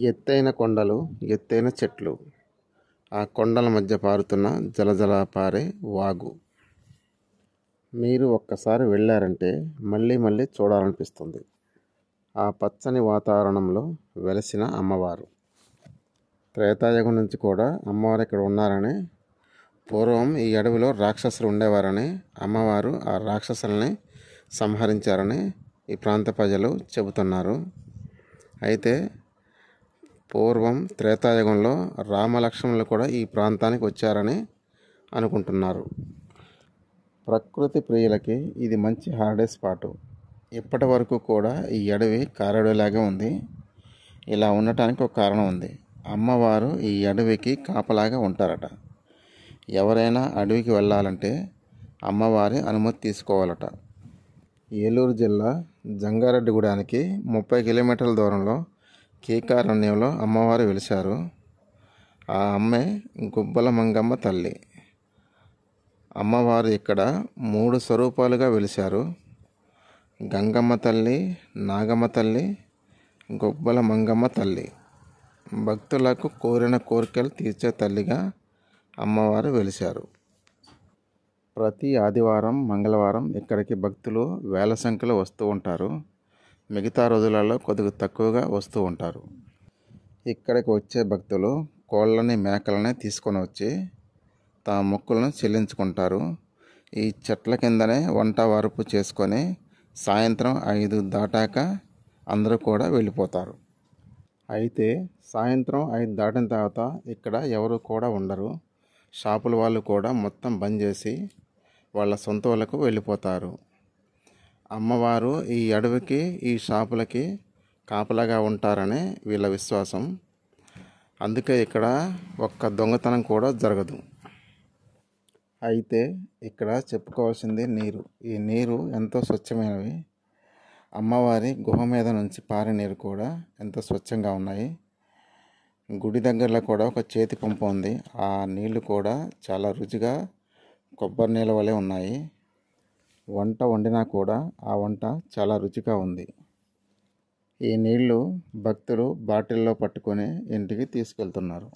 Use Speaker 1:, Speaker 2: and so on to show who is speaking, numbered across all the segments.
Speaker 1: ఎత్తైన కొండలు, ఎత్తైన చెట్లు, ఆ కొండల మధ్య పారుతున్న జలజల పారే వాగు. మీరు ఒక్కసారి వెళ్ళారంటే మళ్ళీ మళ్ళీ చూడాలనిపిస్తుంది. ఆ పచ్చని వాతావరణంలో వెలసిన అమ్మవారు. త్రేతాయుగం నుంచి కూడా అమ్మవారు ఇక్కడ ఉన్నారని, పూర్వం ఈ అడవిలో రాక్షసులు ఉండేవారని, అమ్మవారు ఆ రాక్షసుల్ని సంహరించారని ఈ ప్రాంత ప్రజలు చెబుతున్నారు. అయితే పూర్వం త్రేతాయుగంలో రామలక్ష్మణులు కూడా ఈ ప్రాంతానికి వచ్చారని అనుకుంటున్నారు. ప్రకృతి ప్రియులకి ఇది మంచి హాలిడే స్పాటు. ఇప్పటి వరకు కూడా ఈ అడవి కారడవిలాగే ఉంది. ఇలా ఉండటానికి ఒక కారణం ఉంది. అమ్మవారు ఈ అడవికి కాపలాగా ఉంటారట. ఎవరైనా అడవికి వెళ్ళాలంటే అమ్మవారి అనుమతి తీసుకోవాలట. ఏలూరు జిల్లా జంగారెడ్డిగూడానికి 30 కిలోమీటర్ల దూరంలో కీకారణ్యంలో అమ్మవారు వెలిశారు. ఆ అమ్మే గుబ్బల మంగమ్మ తల్లి. అమ్మవారు ఇక్కడ 3 స్వరూపాలుగా వెలిశారు. గంగమ్మ తల్లి, నాగమ్మ తల్లి, గుబ్బల మంగమ్మ తల్లి. భక్తులకు కోరిన కోరికలు తీర్చే తల్లిగా అమ్మవారు వెలిశారు. ప్రతి ఆదివారం, మంగళవారం ఇక్కడికి భక్తులు వేల సంఖ్యలో వస్తూ ఉంటారు. మిగతా రోజులలో కొద్దిగా తక్కువగా వస్తూ ఉంటారు. ఇక్కడికి వచ్చే భక్తులు కోళ్ళని, మేకలని తీసుకొని వచ్చి తమ మొక్కులను చెల్లించుకుంటారు. ఈ చెట్ల కిందనే వంట వార్పు చేసుకొని సాయంత్రం 5 దాటాక అందరూ కూడా వెళ్ళిపోతారు. అయితే సాయంత్రం 5 దాటిన తర్వాత ఇక్కడ ఎవరు కూడా ఉండరు. షాపుల వాళ్ళు కూడా మొత్తం బంద్ చేసి వాళ్ళ సొంత వాళ్ళకు వెళ్ళిపోతారు. అమ్మవారు ఈ అడవికి, ఈ షాపులకి కాపలాగా ఉంటారని వీళ్ళ విశ్వాసం. అందుకే ఇక్కడ ఒక్క దొంగతనం కూడా జరగదు. అయితే ఇక్కడ చెప్పుకోవాల్సింది నీరు. ఈ నీరు ఎంతో స్వచ్ఛమైనవి. అమ్మవారి గుహ మీద నుంచి పారే నీరు కూడా ఎంతో స్వచ్ఛంగా ఉన్నాయి. గుడి దగ్గరలో కూడా ఒక చేతి పంపు ఉంది. ఆ నీళ్లు కూడా చాలా రుచిగా కొబ్బరి నీళ్ళ వలె ఉన్నాయి. వంట వండినా కూడా ఆ వంట చాలా రుచిగా ఉంది. ఈ నీళ్లు భక్తులు బాటిల్లో పట్టుకొని ఇంటికి తీసుకెళ్తున్నారు.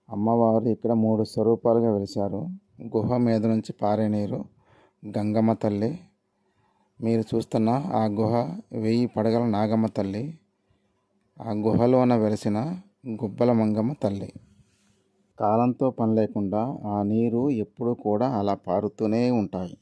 Speaker 1: అమ్మవారు ఇక్కడ 3 స్వరూపాలుగా వెలిశారు. గుహ మీద నుంచి పారే నీరు గంగమ్మ తల్లి. మీరు చూస్తున్న ఆ గుహ 1000 పడగల నాగమ్మ తల్లి. ఆ గుహలోన వెలిసిన గుబ్బల మంగమ్మ తల్లి. కాలంతో పని లేకుండా ఆ నీరు ఎప్పుడూ కూడా అలా పారుతూనే ఉంటాయి.